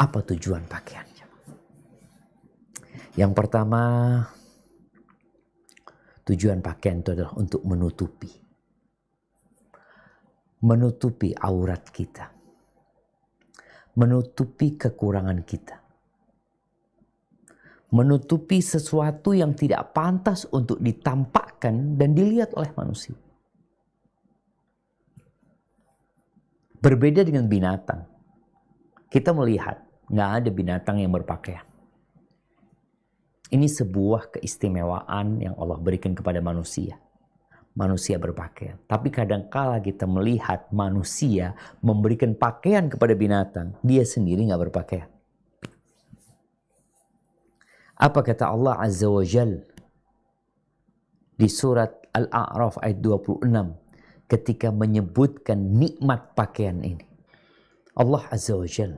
Apa tujuan pakaiannya? Yang pertama, tujuan pakaian itu adalah untuk menutupi aurat kita, menutupi kekurangan kita, menutupi sesuatu yang tidak pantas untuk ditampakkan dan dilihat oleh manusia. Berbeda dengan binatang. Kita melihat, nggak ada binatang yang berpakaian. Ini sebuah keistimewaan yang Allah berikan kepada manusia. Manusia berpakaian. Tapi kadangkala kita melihat manusia memberikan pakaian kepada binatang, dia sendiri nggak berpakaian. Apa kata Allah Azza wa Jal di surat Al-A'raf ayat 26 ketika menyebutkan nikmat pakaian ini? Allah Azza wa Jal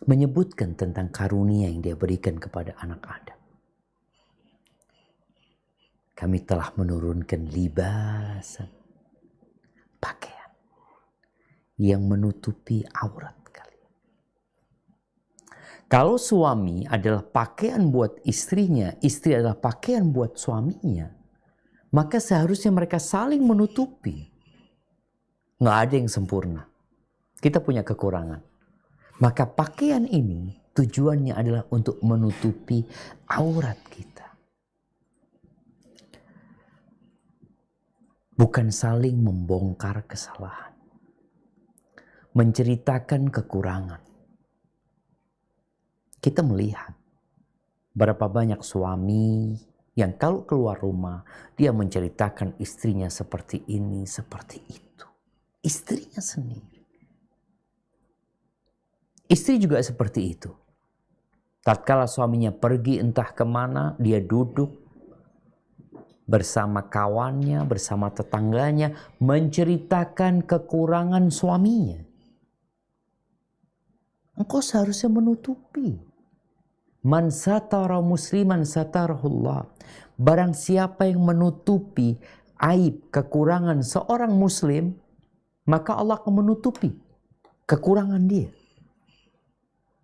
menyebutkan tentang karunia yang dia berikan kepada anak Adam. Kami telah menurunkan libasan, pakaian yang menutupi aurat kalian. Kalau suami adalah pakaian buat istrinya, istri adalah pakaian buat suaminya, maka seharusnya mereka saling menutupi. Nggak ada yang sempurna. Kita punya kekurangan. Maka pakaian ini tujuannya adalah untuk menutupi aurat kita. Bukan saling membongkar kesalahan. Menceritakan kekurangan. Kita melihat berapa banyak suami yang kalau keluar rumah, dia menceritakan istrinya seperti ini, seperti itu. Istrinya sendiri. Istri juga seperti itu. Tatkala suaminya pergi entah kemana, dia duduk bersama kawannya, bersama tetangganya, menceritakan kekurangan suaminya. Engkau seharusnya menutupi. Man satara musliman satarahullah. Barang siapa yang menutupi aib, kekurangan seorang muslim, maka Allah akan menutupi kekurangan dia.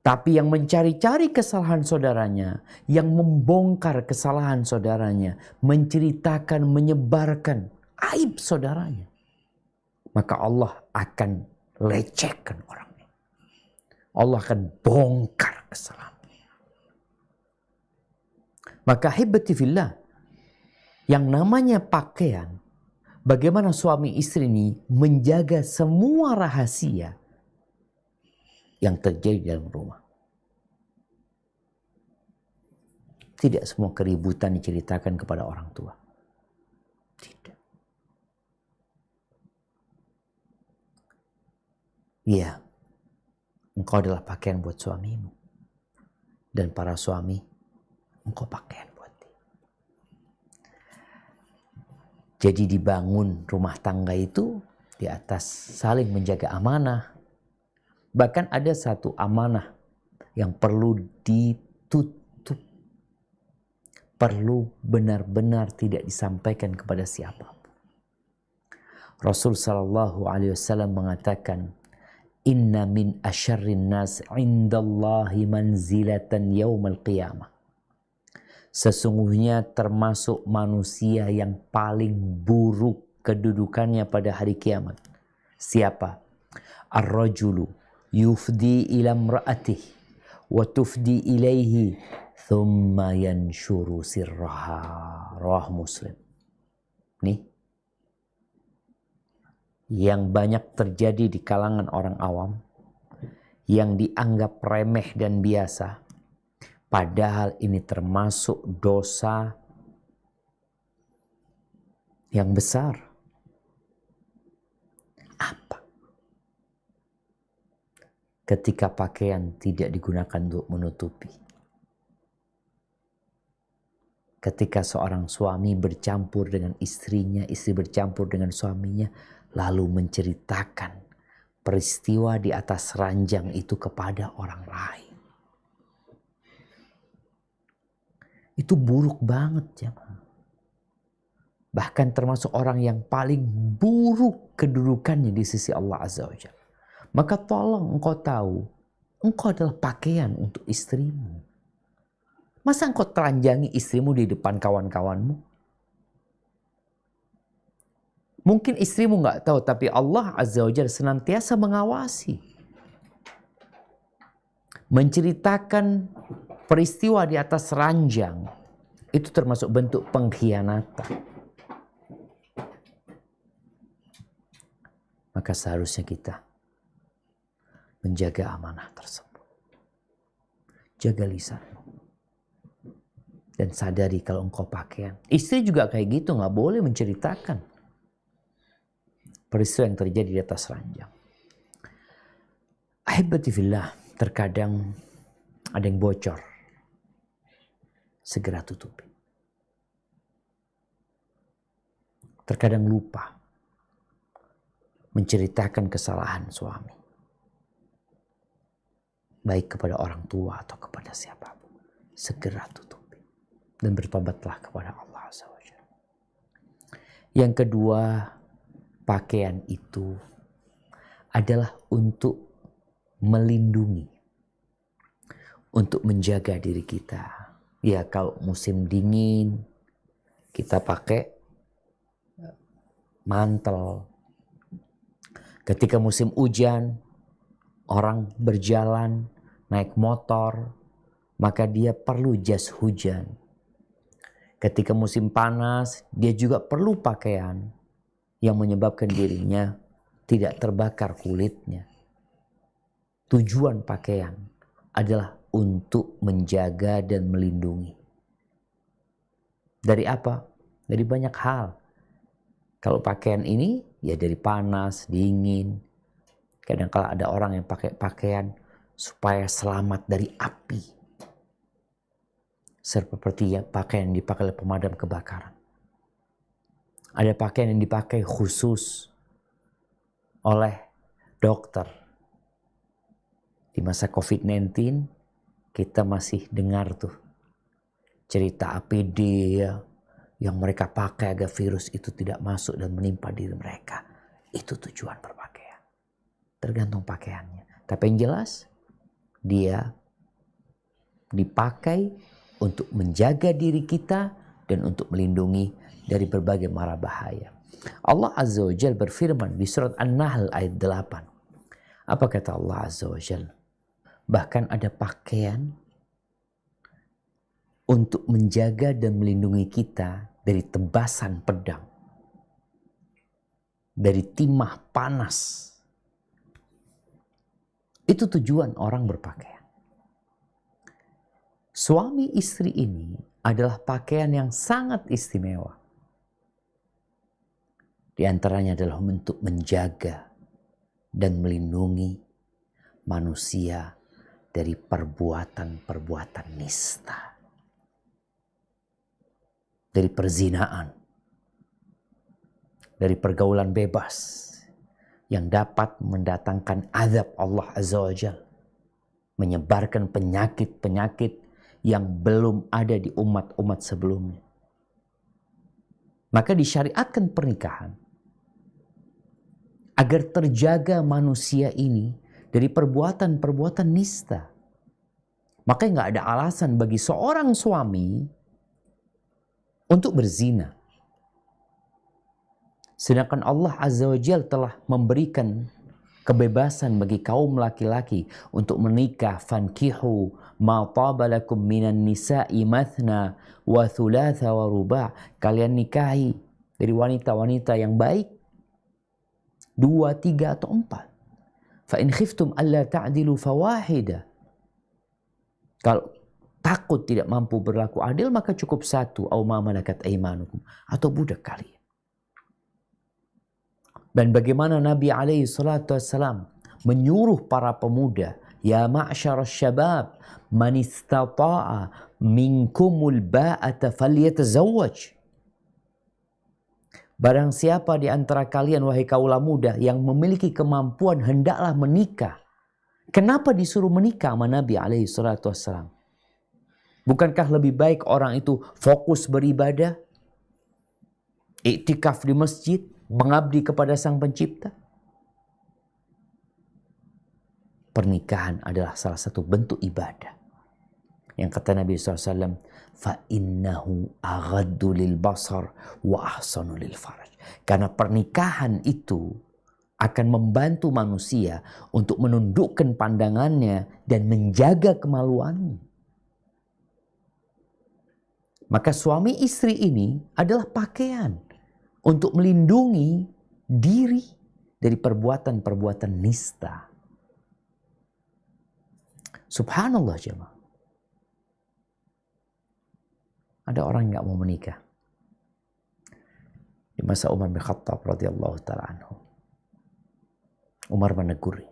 Tapi yang mencari-cari kesalahan saudaranya, yang membongkar kesalahan saudaranya, menceritakan, menyebarkan aib saudaranya, maka Allah akan lecehkan orangnya. Allah akan bongkar kesalahannya. Maka hibati fillah, yang namanya pakaian, bagaimana suami istri ini menjaga semua rahasia yang terjadi dalam rumah. Tidak semua keributan diceritakan kepada orang tua. Tidak. Iya, engkau adalah pakaian buat suamimu. Dan para suami, engkau pakaian buat dia. Jadi dibangun rumah tangga itu di atas saling menjaga amanah. Bahkan ada satu amanah yang perlu ditutup. Perlu benar-benar tidak disampaikan kepada siapapun. Rasul sallallahu alaihi wasallam mengatakan, "Inna min asyarrin nas 'indallahi manzilatan yaumal qiyamah." Sesungguhnya termasuk manusia yang paling buruk kedudukannya pada hari kiamat. Siapa? Ar-rajulu yufdi ila imra'atih wa tufdi ilaihi thumma yanshuru sirraha. Rawah Muslim. Nih, yang banyak terjadi di kalangan orang awam, yang dianggap remeh dan biasa, padahal ini termasuk dosa yang besar. Apa? Ketika pakaian tidak digunakan untuk menutupi. Ketika seorang suami bercampur dengan istrinya, istri bercampur dengan suaminya, lalu menceritakan peristiwa di atas ranjang itu kepada orang lain. Itu buruk banget, jemaah. Bahkan termasuk orang yang paling buruk kedudukannya di sisi Allah Azza wa Jalla. Maka tolong engkau tahu, engkau adalah pakaian untuk istrimu. Masa engkau telanjangi istrimu di depan kawan-kawanmu? Mungkin istrimu nggak tahu, tapi Allah Azza wa Jalla senantiasa mengawasi. Menceritakan peristiwa di atas ranjang, itu termasuk bentuk pengkhianatan. Maka seharusnya kita menjaga amanah tersebut. Jaga lisanmu. Dan sadari kalau engkau pakaian. Istri juga kayak gitu, gak boleh menceritakan peristiwa yang terjadi di atas ranjang. Ahibati fillah, terkadang ada yang bocor. Segera tutupi. Terkadang lupa menceritakan kesalahan suami. Baik kepada orang tua atau kepada siapapun. Segera tutupi. Dan bertobatlah kepada Allah Azza wa Jalla. Yang kedua, pakaian itu adalah untuk melindungi. Untuk menjaga diri kita. Ya, kalau musim dingin, kita pakai mantel. Ketika musim hujan, orang berjalan, naik motor, maka dia perlu jas hujan. Ketika musim panas, dia juga perlu pakaian yang menyebabkan dirinya tidak terbakar kulitnya. Tujuan pakaian adalah untuk menjaga dan melindungi. Dari apa? Dari banyak hal. Kalau pakaian ini, ya dari panas, dingin. Kadang-kala ada orang yang pakai pakaian supaya selamat dari api. Seperti pakaian yang dipakai oleh pemadam kebakaran. Ada pakaian yang dipakai khusus oleh dokter. Di masa COVID-19 kita masih dengar tuh cerita APD yang mereka pakai agar virus itu tidak masuk dan menimpa diri mereka. Itu tujuan berpakaian. Tergantung pakaiannya. Tapi yang jelas dia dipakai untuk menjaga diri kita dan untuk melindungi dari berbagai mara bahaya. Allah Azza wa Jalla berfirman di surat An-Nahl ayat 8. Apa kata Allah Azza wa Jalla? Bahkan ada pakaian untuk menjaga dan melindungi kita dari tebasan pedang. Dari timah panas. Itu tujuan orang berpakaian. Suami istri ini adalah pakaian yang sangat istimewa. Di antaranya adalah untuk menjaga dan melindungi manusia dari perbuatan-perbuatan nista. Dari perzinaan. Dari pergaulan bebas yang dapat mendatangkan azab Allah Azza wa Jalla. Menyebarkan penyakit-penyakit yang belum ada di umat-umat sebelumnya. Maka disyariatkan pernikahan agar terjaga manusia ini dari perbuatan-perbuatan nista. Maka nggak ada alasan bagi seorang suami untuk berzina. Sedangkan Allah Azza wa Jalla telah memberikan kebebasan bagi kaum laki-laki untuk menikah. Fankihu ma taba lakum minan nisa'i mathna wa thulatha wa ruba'. Kalian nikahi dari wanita-wanita yang baik 2, 3 atau 4. Fa in khiftum alla ta'dilu fawahida. Kalau takut tidak mampu berlaku adil, maka cukup 1 au ma malakat aimanukum, atau budak kalian. Dan bagaimana Nabi alaihi salatu wassalam menyuruh para pemuda, ya ma'syarasy syabab man istata'a minkumul ba'ata falyatazawwaj. Barang siapa di antara kalian wahai kaula muda yang memiliki kemampuan hendaklah menikah. Kenapa disuruh menikah sama Nabi alaihi salatu wassalam? Bukankah lebih baik orang itu fokus beribadah, iktikaf di masjid, mengabdi kepada Sang Pencipta? pernikahan adalah salah satu bentuk ibadah. Yang kata Nabi SAW, فَإِنَّهُ أَغَدُّ لِلْبَصَرِ وَأَحْسَنُ لِلْفَرْجِ. Karena pernikahan itu akan membantu manusia untuk menundukkan pandangannya dan menjaga kemaluannya. Maka suami istri ini adalah pakaian untuk melindungi diri dari perbuatan-perbuatan nista. Subhanallah jemaah. Ada orang yang gak mau menikah. Di masa Umar bin Khattab radhiyallahu ta'ala anhu. Umar menegur.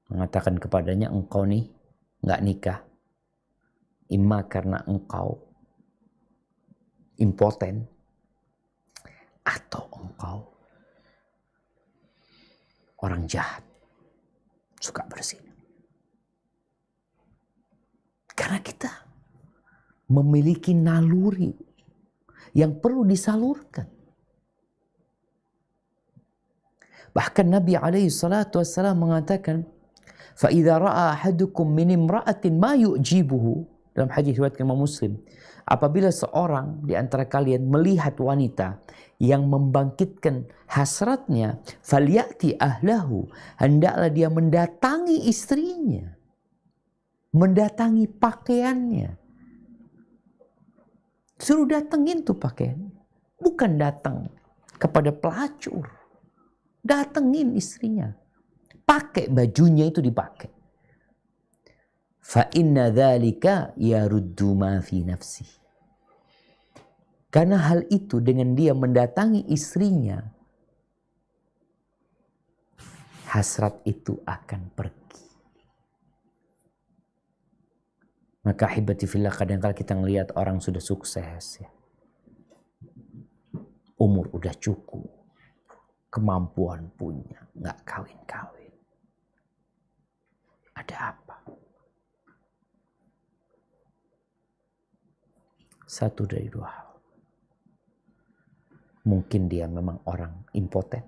Mengatakan kepadanya, engkau nih gak nikah. Imma karena engkau impoten. Atau engkau orang jahat. Suka berzina. Karena kita memiliki naluri yang perlu disalurkan. Bahkan Nabi SAW mengatakan, فَإِذَا رَأَى أَحَدُكُمْ مِنْ امْرَأَةٍ مَا يُعْجِبُهُ. Dalam hadis riwayat Imam Muslim, apabila seorang di antara kalian melihat wanita yang membangkitkan hasratnya, فَلْيَأْتِ أَهْلَهُ. Hendaklah dia mendatangi istrinya, mendatangi pakaiannya. Suruh datengin tuh pakaian. Bukan datang kepada pelacur. Datengin istrinya. Pakai bajunya itu dipakai. Fa inna dzalika yaruddu ma fi nafsi. Karena hal itu dengan dia mendatangi istrinya, hasrat itu akan pergi. Maka ahibati fillah, kadang-kadang kita ngelihat orang sudah sukses ya. Umur udah cukup. Kemampuan punya. Nggak kawin-kawin. Ada apa? Satu dari dua hal. Mungkin dia memang orang impoten.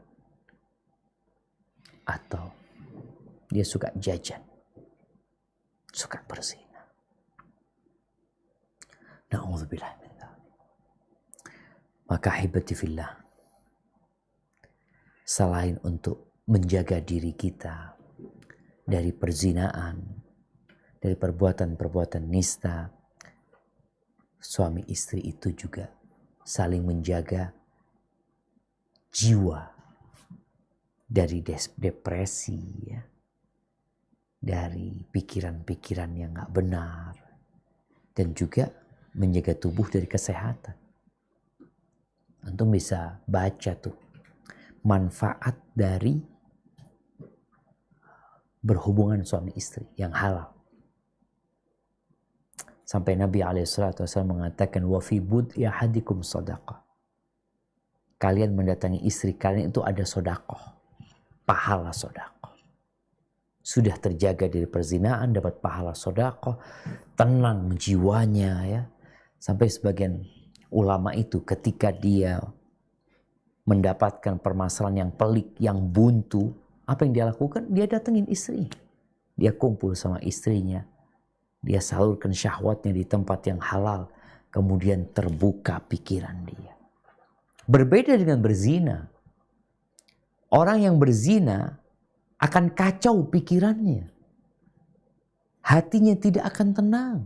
Atau dia suka jajan. Suka berzina. Na'udzubillah min dzalik. Maka ahibati fillah, selain untuk menjaga diri kita dari perzinaan, dari perbuatan-perbuatan nista, suami istri itu juga saling menjaga jiwa dari depresi, ya, dari pikiran-pikiran yang gak benar, dan juga menjaga tubuh dari kesehatan. Antum bisa baca tuh manfaat dari berhubungan suami istri yang halal. Sampai Nabi SAW mengatakan, wa fi bud'i ahadikum sadaqah. Kalian mendatangi istri kalian itu ada sedekah, pahala sedekah. Sudah terjaga dari perzinaan, dapat pahala sedekah, tenang jiwanya ya. Sampai sebagian ulama itu ketika dia mendapatkan permasalahan yang pelik, yang buntu, apa yang dia lakukan? Dia datengin istri. Dia kumpul sama istrinya. Dia salurkan syahwatnya di tempat yang halal. Kemudian terbuka pikiran dia. Berbeda dengan berzina. Orang yang berzina akan kacau pikirannya. Hatinya tidak akan tenang.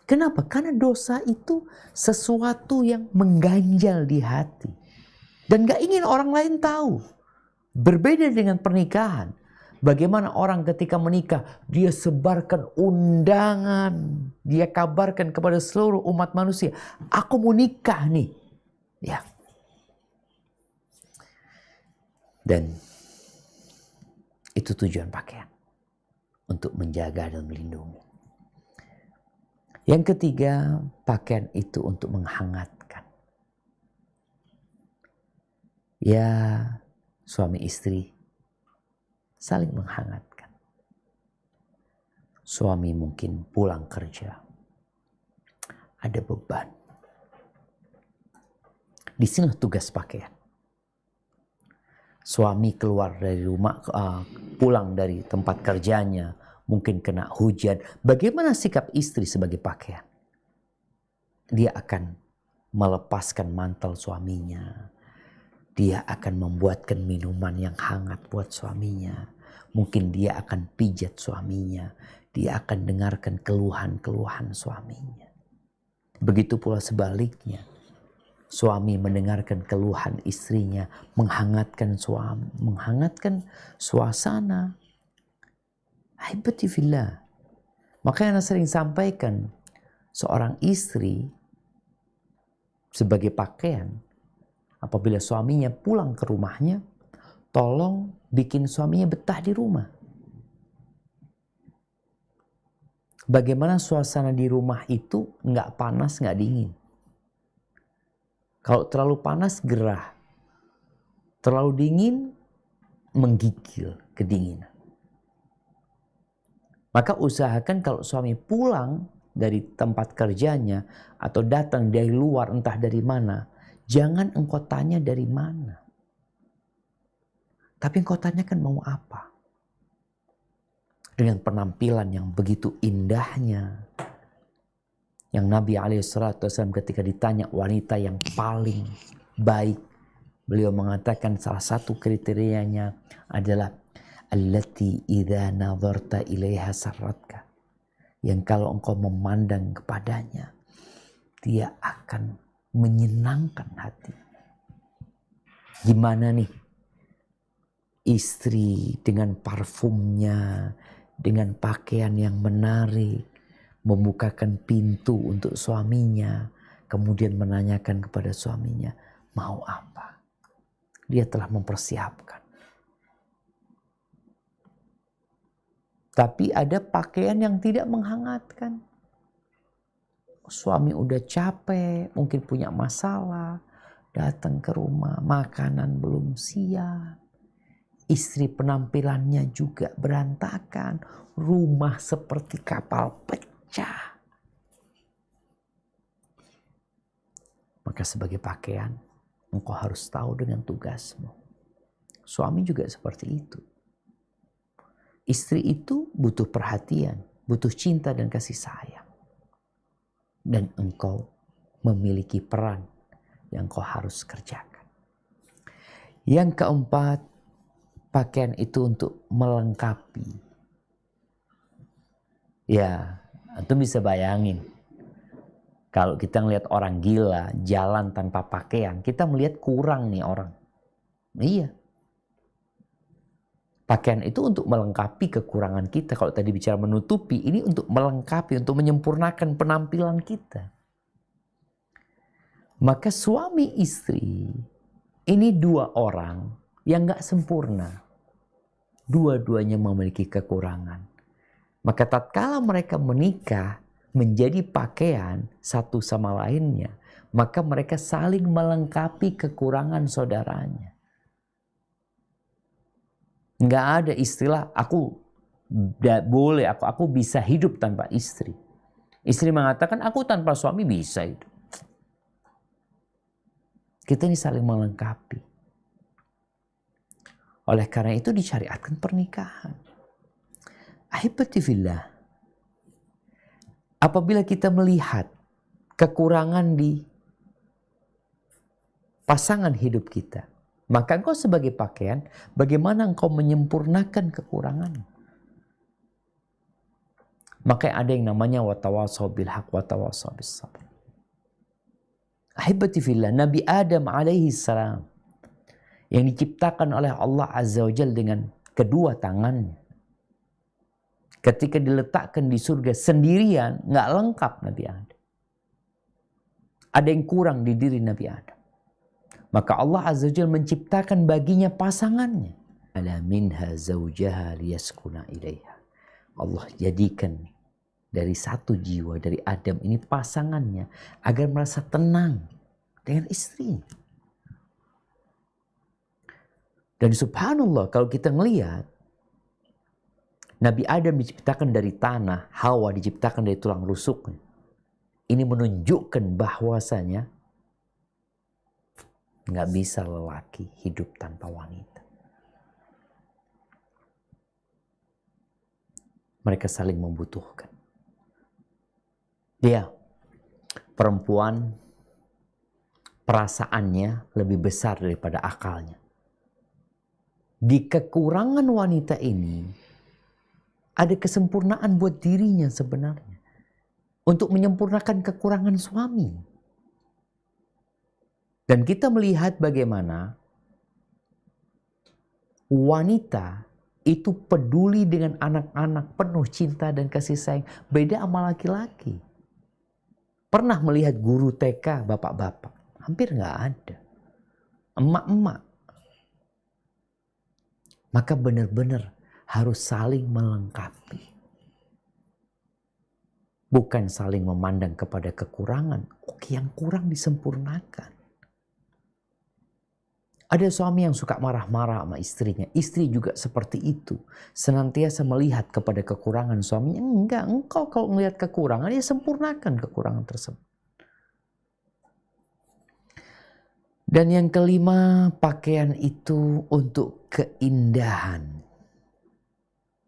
Kenapa? Karena dosa itu sesuatu yang mengganjal di hati. Dan gak ingin orang lain tahu. Berbeda dengan pernikahan. Bagaimana orang ketika menikah, dia sebarkan undangan. Dia kabarkan kepada seluruh umat manusia. Aku mau nikah nih. Ya. Dan itu tujuan pakaian. Untuk menjaga dan melindungi. Yang ketiga, pakaian itu untuk menghangatkan. Ya, suami istri saling menghangatkan. Suami mungkin pulang kerja, ada beban. Di sini tugas pakaian. Suami keluar dari rumah, pulang dari tempat kerjanya, mungkin kena hujan. Bagaimana sikap istri sebagai pakaian? Dia akan melepaskan mantel suaminya. Dia akan membuatkan minuman yang hangat buat suaminya. Mungkin dia akan pijat suaminya. Dia akan dengarkan keluhan-keluhan suaminya. Begitu pula sebaliknya. Suami mendengarkan keluhan istrinya, menghangatkan suasana. Ahibati fillah. Makanya Anda sering sampaikan, seorang istri sebagai pakaian, apabila suaminya pulang ke rumahnya, tolong bikin suaminya betah di rumah. Bagaimana suasana di rumah itu nggak panas, nggak dingin. Kalau terlalu panas, gerah. Terlalu dingin, menggigil kedinginan. Maka usahakan kalau suami pulang dari tempat kerjanya atau datang dari luar entah dari mana, jangan engkau tanya dari mana. Tapi engkau tanyakan mau apa. Dengan penampilan yang begitu indahnya. Yang Nabi SAW ketika ditanya wanita yang paling baik, beliau mengatakan salah satu kriterianya adalah allati idza nadharta ilaiha sarratka. Yang kalau engkau memandang kepadanya, dia akan menyenangkan hati. Gimana nih istri dengan parfumnya, dengan pakaian yang menarik, membukakan pintu untuk suaminya, kemudian menanyakan kepada suaminya, mau apa? Dia telah mempersiapkan. Tapi ada pakaian yang tidak menghangatkan. Suami udah capek, mungkin punya masalah, datang ke rumah, makanan belum siap. Istri penampilannya juga berantakan, rumah seperti kapal pecah. Maka sebagai pakaian, engkau harus tahu dengan tugasmu. Suami juga seperti itu. Istri itu butuh perhatian, butuh cinta dan kasih sayang. Dan engkau memiliki peran yang engkau harus kerjakan. Yang keempat, pakaian itu untuk melengkapi. Ya, itu bisa bayangin. Kalau kita ngelihat orang gila jalan tanpa pakaian, kita melihat kurang nih orang. Iya. Pakaian itu untuk melengkapi kekurangan kita. Kalau tadi bicara menutupi, ini untuk melengkapi, untuk menyempurnakan penampilan kita. Maka suami istri, ini dua orang yang gak sempurna. Dua-duanya memiliki kekurangan. Maka tatkala mereka menikah menjadi pakaian satu sama lainnya, maka mereka saling melengkapi kekurangan saudaranya. Nggak ada istilah aku boleh, aku bisa hidup tanpa istri. Istri mengatakan aku tanpa suami bisa hidup. Kita ini saling melengkapi. Oleh karena itu disyariatkan pernikahan. Ahibati fillah. Apabila kita melihat kekurangan di pasangan hidup kita, maka engkau sebagai pakaian, bagaimana engkau menyempurnakan kekurangan? Maka ada yang namanya watawassaw bil haq watawassaw bis sabr. Ahibati fillah, Nabi Adam alaihi salam yang diciptakan oleh Allah Azza wa Jalla dengan kedua tangannya. Ketika diletakkan di surga sendirian, nggak lengkap Nabi Adam. Ada yang kurang di diri Nabi Adam. Maka Allah Azza wa Jalla menciptakan baginya pasangannya. Ala minha zawjaha liyaskuna ilaiha. Allah jadikan dari satu jiwa, dari Adam ini pasangannya, agar merasa tenang dengan istrinya. Dan subhanallah, kalau kita ngelihat, Nabi Adam diciptakan dari tanah, Hawa diciptakan dari tulang rusuknya. Ini menunjukkan bahwasanya nggak bisa lelaki hidup tanpa wanita. Mereka saling membutuhkan. Dia, perempuan, perasaannya lebih besar daripada akalnya. Di kekurangan wanita ini, ada kesempurnaan buat dirinya sebenarnya. Untuk menyempurnakan kekurangan suami. Dan kita melihat bagaimana wanita itu peduli dengan anak-anak, penuh cinta dan kasih sayang. Beda sama laki-laki. Pernah melihat guru TK, bapak-bapak? Hampir nggak ada. Emak-emak. Maka benar-benar harus saling melengkapi. Bukan saling memandang kepada kekurangan. Oke, yang kurang disempurnakan. Ada suami yang suka marah-marah sama istrinya. Istri juga seperti itu. Senantiasa melihat kepada kekurangan suaminya. Enggak, engkau kalau melihat kekurangan, ya sempurnakan kekurangan tersebut. Dan yang kelima, pakaian itu untuk keindahan.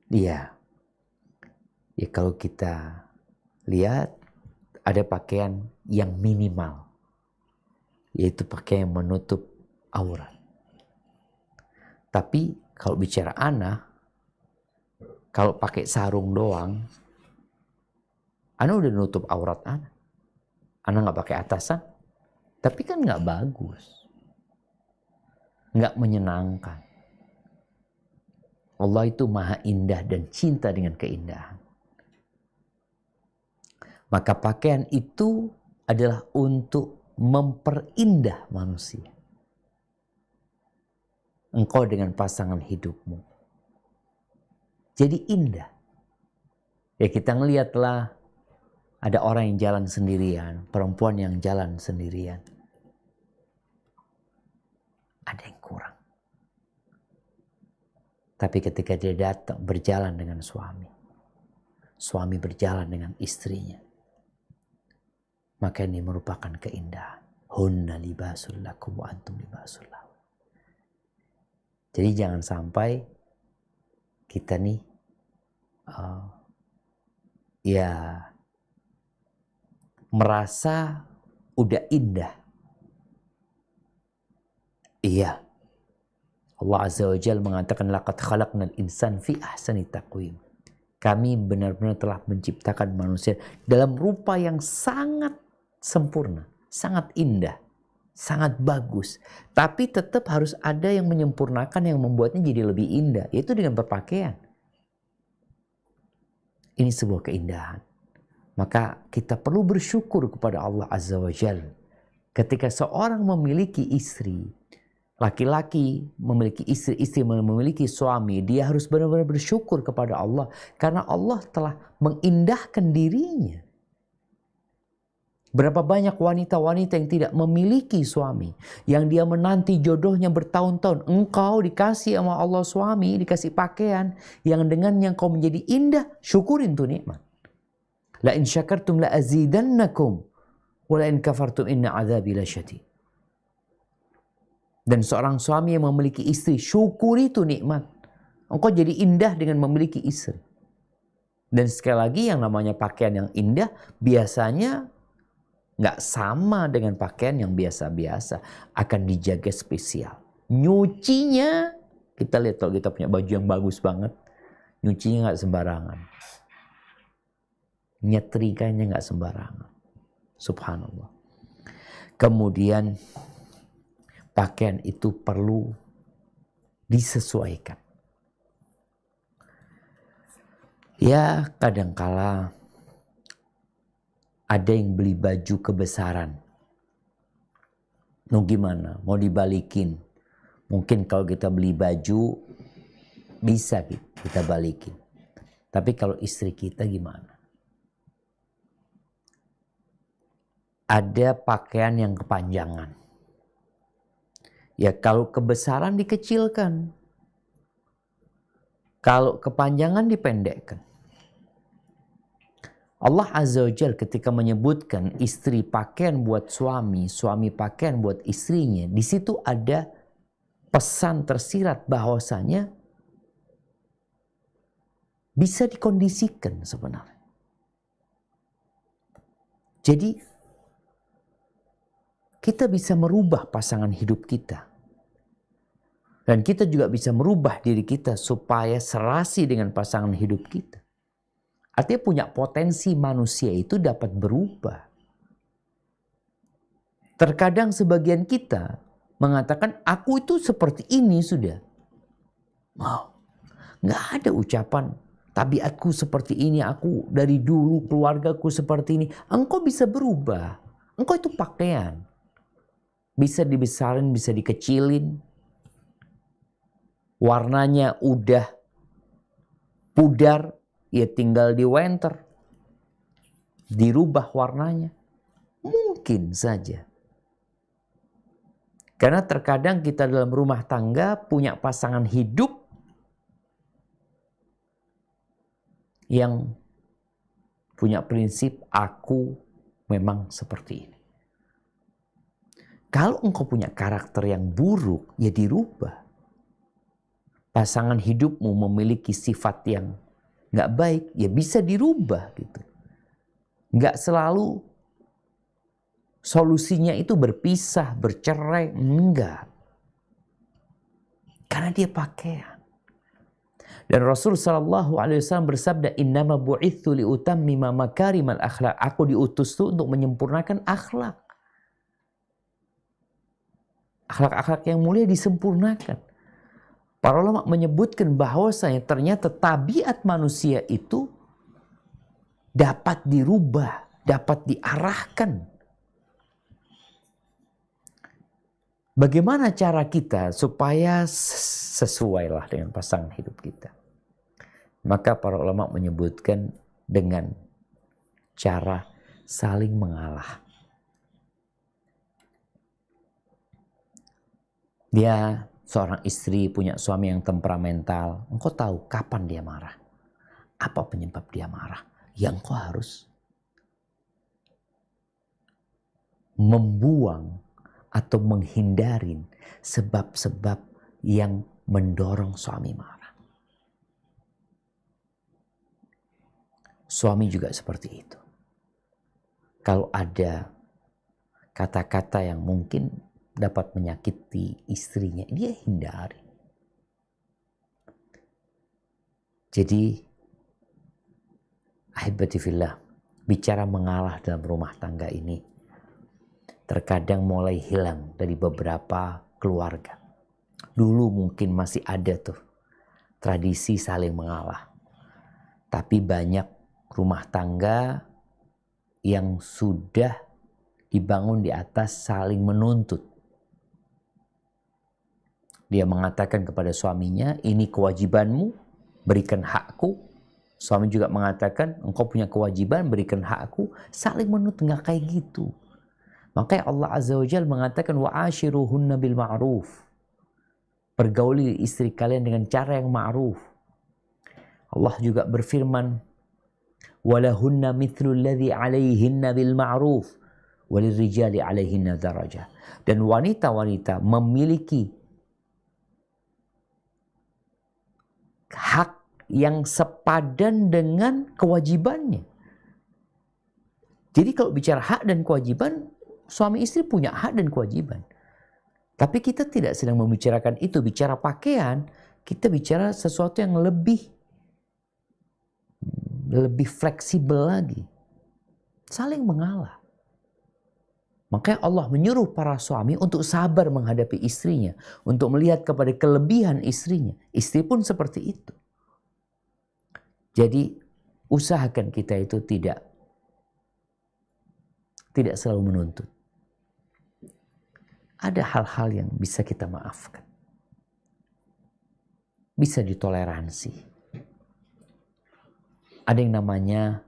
Ya kalau kita lihat, ada pakaian yang minimal. Yaitu pakaian yang menutup aurat. Tapi kalau bicara Ana, kalau pakai sarung doang, Ana udah nutup aurat Ana. Ana nggak pakai atasan, tapi kan nggak bagus, nggak menyenangkan. Allah itu maha indah dan cinta dengan keindahan. Maka pakaian itu adalah untuk memperindah manusia. Engkau dengan pasangan hidupmu. Jadi indah. Ya kita ngelihatlah ada orang yang jalan sendirian, perempuan yang jalan sendirian. Ada yang kurang. Tapi ketika dia datang berjalan dengan suami berjalan dengan istrinya, maka ini merupakan keindahan. Hunna libasul lakum wa antum libasul lahum. Jadi jangan sampai kita nih merasa udah indah. Iya. Allah Azza wa Jalla mengatakan laqad khalaqnal insan fi ahsani taqwim. Kami benar-benar telah menciptakan manusia dalam rupa yang sangat sempurna, sangat indah, sangat bagus. Tapi tetap harus ada yang menyempurnakan, yang membuatnya jadi lebih indah, yaitu dengan berpakaian. Ini sebuah keindahan. Maka kita perlu bersyukur kepada Allah Azza wa Jalla. Ketika seorang memiliki istri, laki-laki memiliki istri, istri memiliki suami, dia harus benar-benar bersyukur kepada Allah. Karena Allah telah mengindahkan dirinya. Berapa banyak wanita-wanita yang tidak memiliki suami, yang dia menanti jodohnya bertahun-tahun. Engkau dikasih sama Allah suami, dikasih pakaian yang dengannya engkau menjadi indah, syukurin tuh nikmat. La in syakartum la azidannakum wa la in kafartum inna adzabi lasyadid. Dan seorang suami yang memiliki istri, syukuri itu nikmat. Engkau jadi indah dengan memiliki istri. Dan sekali lagi yang namanya pakaian yang indah biasanya nggak sama dengan pakaian yang biasa-biasa. Akan dijaga spesial. Nyucinya, kita lihat kalau kita punya baju yang bagus banget, nyucinya nggak sembarangan. Nyetrikanya nggak sembarangan. Subhanallah. Kemudian pakaian itu perlu disesuaikan. Ya kadangkala ada yang beli baju kebesaran. Mau gimana? Mau dibalikin. Mungkin kalau kita beli baju bisa kita balikin. Tapi kalau istri kita gimana? Ada pakaian yang kepanjangan. Ya kalau kebesaran dikecilkan. Kalau kepanjangan dipendekkan. Allah Azza wa Jalla ketika menyebutkan istri pakaian buat suami, suami pakaian buat istrinya, di situ ada pesan tersirat bahwasanya bisa dikondisikan sebenarnya. Jadi kita bisa merubah pasangan hidup kita. Dan kita juga bisa merubah diri kita supaya serasi dengan pasangan hidup kita. Artinya punya potensi manusia itu dapat berubah. Terkadang sebagian kita mengatakan aku itu seperti ini sudah. Wow, nggak ada ucapan tabiatku seperti ini, aku dari dulu keluargaku seperti ini. Engkau bisa berubah. Engkau itu pakaian. Bisa dibesarin, bisa dikecilin. Warnanya udah pudar, ya tinggal diwenter. Dirubah warnanya. Mungkin saja. Karena terkadang kita dalam rumah tangga punya pasangan hidup yang punya prinsip aku memang seperti ini. Kalau engkau punya karakter yang buruk, ya dirubah. Pasangan hidupmu memiliki sifat yang nggak baik, ya bisa dirubah gitu. Nggak selalu solusinya itu berpisah, bercerai, enggak. Karena dia pakaian. Dan Rasul SAW bersabda, Innama bu'ithu liutammima makarimal akhlak. Aku diutus tuh untuk menyempurnakan akhlak. Akhlak-akhlak yang mulia disempurnakan. Para ulama menyebutkan bahwasanya ternyata tabiat manusia itu dapat dirubah, dapat diarahkan. Bagaimana cara kita supaya sesuailah dengan pasangan hidup kita? Maka para ulama menyebutkan dengan cara saling mengalah. Dia seorang istri punya suami yang temperamental. Engkau tahu kapan dia marah. Apa penyebab dia marah? Yang engkau harus membuang atau menghindarin sebab-sebab yang mendorong suami marah. Suami juga seperti itu. Kalau ada kata-kata yang mungkin dapat menyakiti istrinya, dia hindari. Jadi, ahibati fillah, bicara mengalah dalam rumah tangga ini terkadang mulai hilang dari beberapa keluarga. Dulu mungkin masih ada tuh tradisi saling mengalah. Tapi banyak rumah tangga yang sudah dibangun di atas saling menuntut. Dia mengatakan kepada suaminya, ini kewajibanmu, berikan hakku. Suami juga mengatakan, engkau punya kewajiban, berikan hakku. Saling menuntut, nggak kayak gitu. Makanya Allah Azza wa Jalla mengatakan, wa'ashiruhunna bil ma'ruf. Pergauli istri kalian dengan cara yang ma'ruf. Allah juga berfirman, walahunna mithlu alladhi alaihinna bil ma'ruf. Walirrijali alaihinna darajah. Dan wanita-wanita memiliki hak yang sepadan dengan kewajibannya. Jadi kalau bicara hak dan kewajiban, suami istri punya hak dan kewajiban. Tapi kita tidak sedang membicarakan itu. Bicara pakaian, kita bicara sesuatu yang lebih fleksibel lagi. Saling mengalah. Makanya Allah menyuruh para suami untuk sabar menghadapi istrinya. Untuk melihat kepada kelebihan istrinya. Istri pun seperti itu. Jadi usahakan kita itu tidak selalu menuntut. Ada hal-hal yang bisa kita maafkan. Bisa ditoleransi. Ada yang namanya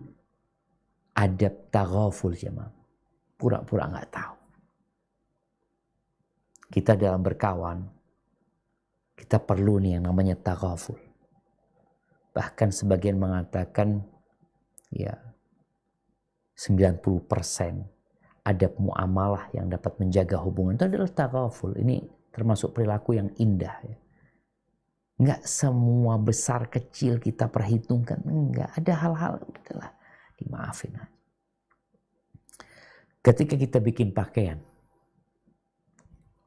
adab taghaful jemaah. Pura-pura nggak tahu. Kita dalam berkawan, kita perlu nih yang namanya taghaful. Bahkan sebagian mengatakan, ya 90% adab muamalah yang dapat menjaga hubungan itu adalah taghaful. Ini termasuk perilaku yang indah. Ya. Nggak semua besar kecil kita perhitungkan. Enggak, ada hal-hal udahlah dimaafin aja. Ketika kita bikin pakaian,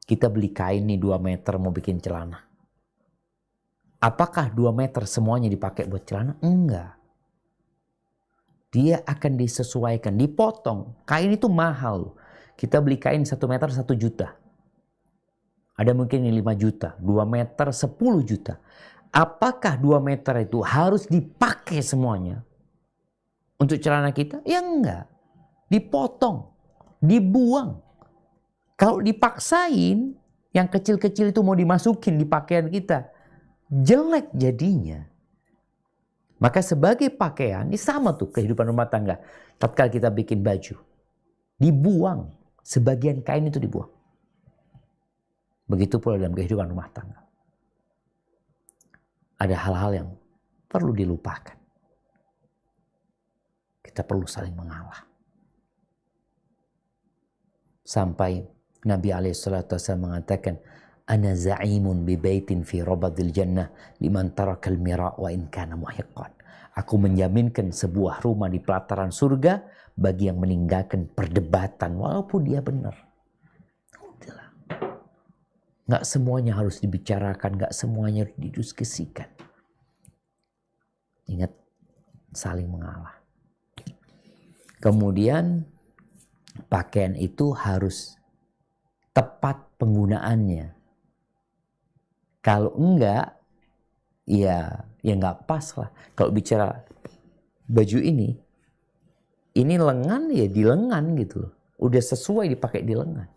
kita beli kain nih 2 meter mau bikin celana. Apakah 2 meter semuanya dipakai buat celana? Enggak. Dia akan disesuaikan, dipotong. Kain itu mahal. Kita beli kain 1 meter 1 juta. Ada mungkin yang 5 juta, 2 meter 10 juta. Apakah 2 meter itu harus dipakai semuanya untuk celana kita? Ya enggak. Dipotong, dibuang. Kalau dipaksain, yang kecil-kecil itu mau dimasukin di pakaian kita, jelek jadinya. Maka sebagai pakaian, ini sama tuh kehidupan rumah tangga. Tatkala kita bikin baju, dibuang. Sebagian kain itu dibuang. Begitu pula dalam kehidupan rumah tangga. Ada hal-hal yang perlu dilupakan. Kita perlu saling mengalah. Sampai Nabi SAW mengatakan, Ana za'imun bi baitin fi rabadil jannah liman tarakal mira' wa in kana muhiqqan. Aku menjaminkan sebuah rumah di pelataran surga bagi yang meninggalkan perdebatan walaupun dia benar. Nggak semuanya harus dibicarakan, nggak semuanya harus didiskusikan. Ingat, saling mengalah. Kemudian pakaian itu harus tepat penggunaannya. Kalau enggak, ya nggak pas lah. Kalau bicara baju ini lengan ya di lengan gitu loh. Udah sesuai dipakai di lengan.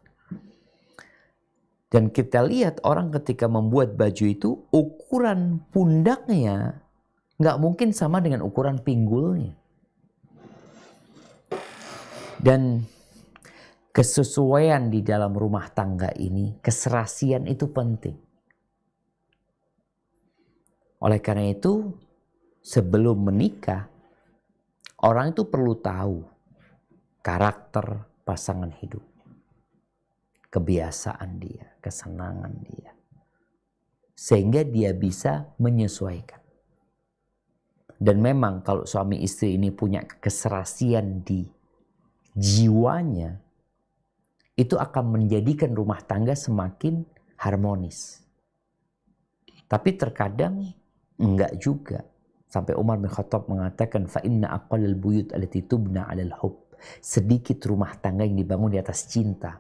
Dan kita lihat orang ketika membuat baju itu ukuran pundaknya nggak mungkin sama dengan ukuran pinggulnya. Dan kesesuaian di dalam rumah tangga ini, keserasian itu penting. Oleh karena itu, sebelum menikah, orang itu perlu tahu karakter pasangan hidup. Kebiasaan dia, kesenangan dia. Sehingga dia bisa menyesuaikan. Dan memang kalau suami istri ini punya keserasian di jiwanya, itu akan menjadikan rumah tangga semakin harmonis. Tapi terkadang enggak juga. Sampai Umar bin Khattab mengatakan, fa inna aqallal buyut allati tubna 'alal hub. Sedikit rumah tangga yang dibangun di atas cinta.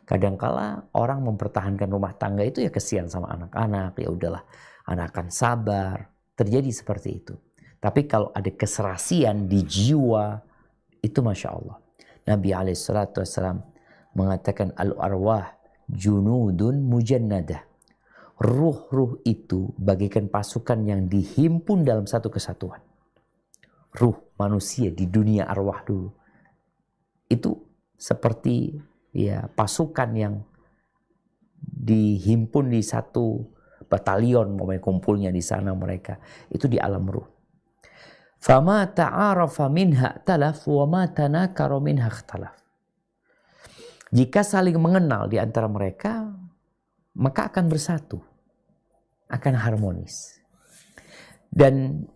Kadangkala orang mempertahankan rumah tangga itu ya kesian sama anak-anak, ya udahlah, anak akan sabar. Terjadi seperti itu. Tapi kalau ada keserasian di jiwa, itu Masya Allah. Nabi SAW mengatakan al-arwah junudun mujannadah. Ruh-ruh itu bagaikan pasukan yang dihimpun dalam satu kesatuan. Ruh manusia di dunia arwah dulu. Itu seperti ya pasukan yang dihimpun di satu batalion, mau kumpulnya di sana mereka. Itu di alam ruh. Fama ta'arafa minha talaf wa ma tanakara minha ikhtalaf. Jika saling mengenal di antara mereka, maka akan bersatu, akan harmonis. Dan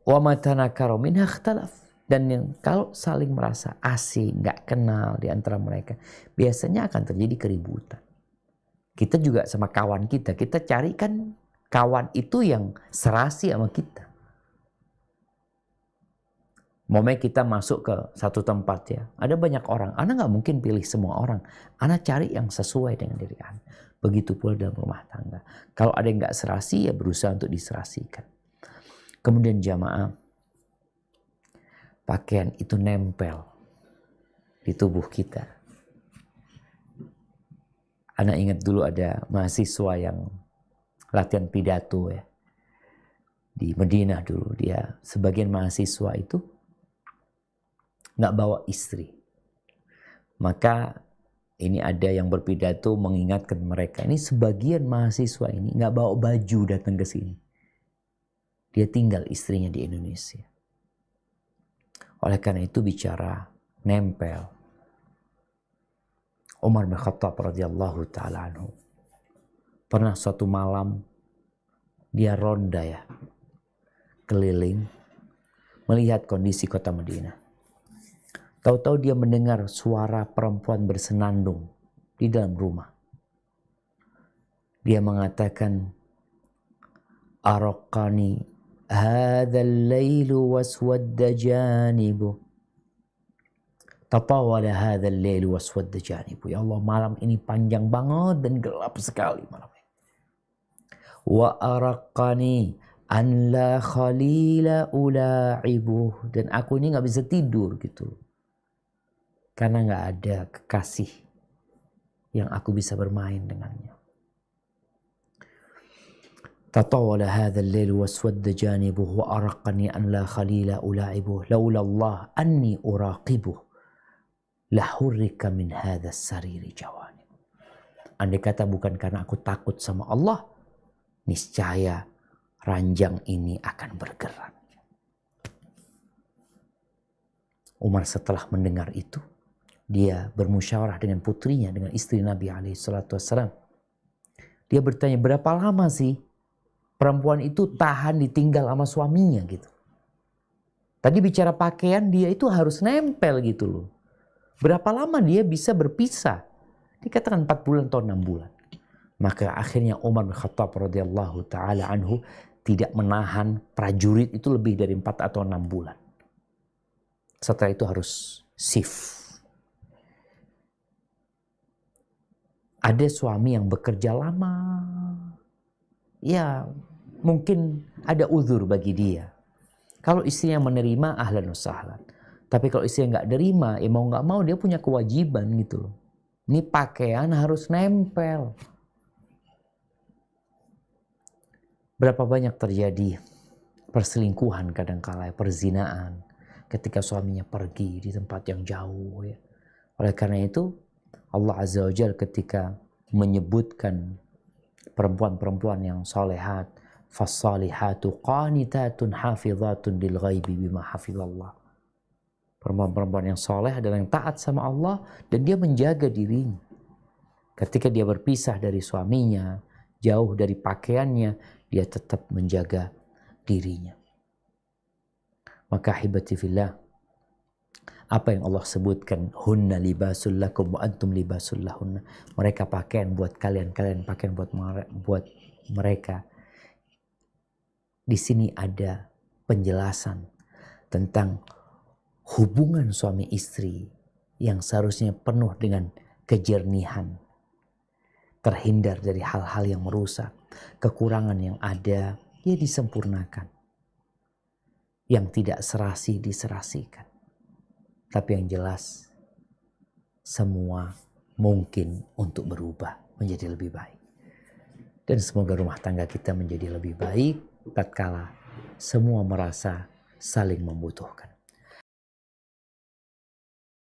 wa ma tanakara minha ikhtalaf. Dan yang kalau saling merasa asing, nggak kenal di antara mereka, biasanya akan terjadi keributan. Kita juga sama kawan kita cari kan kawan itu yang serasi sama kita. Momennya kita masuk ke satu tempat ya, ada banyak orang, Ana nggak mungkin pilih semua orang. Ana cari yang sesuai dengan diri Ana. Begitu pula dalam rumah tangga. Kalau ada yang nggak serasi ya berusaha untuk diserasikan. Kemudian jamaah, pakaian itu nempel di tubuh kita. Ana ingat dulu ada mahasiswa yang latihan pidato ya di Madinah dulu. Dia sebagian mahasiswa itu nggak bawa istri. Maka ini ada yang berpidato mengingatkan mereka. Ini sebagian mahasiswa ini nggak bawa baju datang ke sini. Dia tinggal istrinya di Indonesia. Oleh karena itu bicara nempel. Umar bin Khattab radhiyallahu ta'ala anhu pernah suatu malam Dia ronda ya, keliling, melihat kondisi kota Madinah. Tahu-tahu dia mendengar suara perempuan bersenandung di dalam rumah. Dia mengatakan, Araqani hadzal lailu waswadda janibu. Tatawala hadzal lailu waswadda janibu. Ya Allah, malam ini panjang banget dan gelap sekali malam ini. Wa araqani an la khalila ula'ibuh. Dan aku ini gak bisa tidur gitu. Karena gak ada kekasih yang aku bisa bermain dengannya. Tatawala hadzal lailu waswadda janibuh wa araqani an la khalila ula'ibuh. Laula Allah anni uraqibuh. Lahurrika min hadzal sariri jawani. Andai kata bukan karena aku takut sama Allah, niscaya ranjang ini akan bergerak. Umar setelah mendengar itu, dia bermusyawarah dengan putrinya, dengan istri Nabi SAW. Dia bertanya, berapa lama sih perempuan itu tahan ditinggal sama suaminya gitu. Tadi bicara pakaian, dia itu harus nempel gitu loh. Berapa lama dia bisa berpisah? Dikatakan 4 bulan atau 6 bulan. Maka akhirnya Umar bin Khattab radhiyallahu taala anhu tidak menahan prajurit itu lebih dari 4 atau 6 bulan. Setelah itu harus shift. Ada suami yang bekerja lama. Ya, mungkin ada uzur bagi dia. Kalau istrinya menerima, ahlan wa sahlan. Tapi kalau istrinya nggak terima, ya mau nggak mau dia punya kewajiban gitu loh. Ini pakaian harus nempel. Berapa banyak terjadi perselingkuhan kadangkala, perzinaan ketika suaminya pergi di tempat yang jauh ya. Oleh karena itu Allah Azza wa Jalla ketika menyebutkan perempuan-perempuan yang salihat, fassalihatu qanitatun hafizatun lil ghaibi bima hafizallah. Perempuan-perempuan yang soleh adalah yang taat sama Allah dan dia menjaga dirinya. Ketika dia berpisah dari suaminya, jauh dari pakaiannya, dia tetap menjaga dirinya. Maka hibati fillah, apa yang Allah sebutkan, hunna libasul lakum wa antum libasul lahunna. Mereka pakaian buat kalian, kalian pakaian buat mereka. Di sini ada penjelasan tentang hubungan suami istri yang seharusnya penuh dengan kejernihan. Terhindar dari hal-hal yang merusak. Kekurangan yang ada, ya disempurnakan. Yang tidak serasi, diserasikan. Tapi yang jelas, semua mungkin untuk berubah menjadi lebih baik. Dan semoga rumah tangga kita menjadi lebih baik tatkala semua merasa saling membutuhkan.